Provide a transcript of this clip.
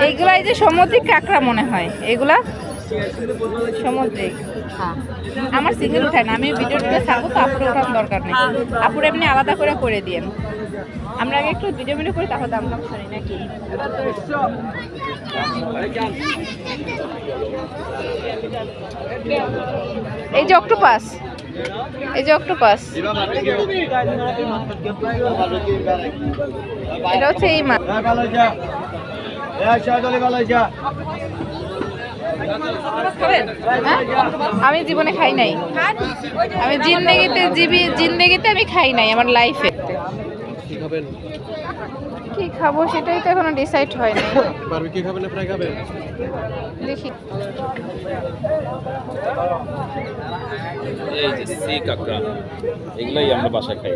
এইগুলা এই যে সামুদ্রিক কাঁকড়া মনে হয়, এগুলা সামুদ্রিক। আমার সিঙ্গেল উঠায় না, আমি ভিডিওটা ছাড়বো তো, আপুরে উঠানোর দরকার নেই। আপুরে এমনি আলাদা করে দিয়েন। আমরা আগে একটু ভিডিও করি, তারপর দাম শুনি নাকি। এই যে অক্টোপাস, এই যে অক্টোপাস, এটা হচ্ছে এই মাছ। আমি জীবনে খাই নাই, আমি জিন্দেগিতে আমি খাই নাই আমার লাইফে। কি খাবো সেটাই তো এখনো ডিসাইড হয়নি। বারবিকিউ কি খাবেন না ফ্রাই খাবেন? দেখি। এই যে সি কাঁকড়া, এগুলাই আমরা বাসায় খাই।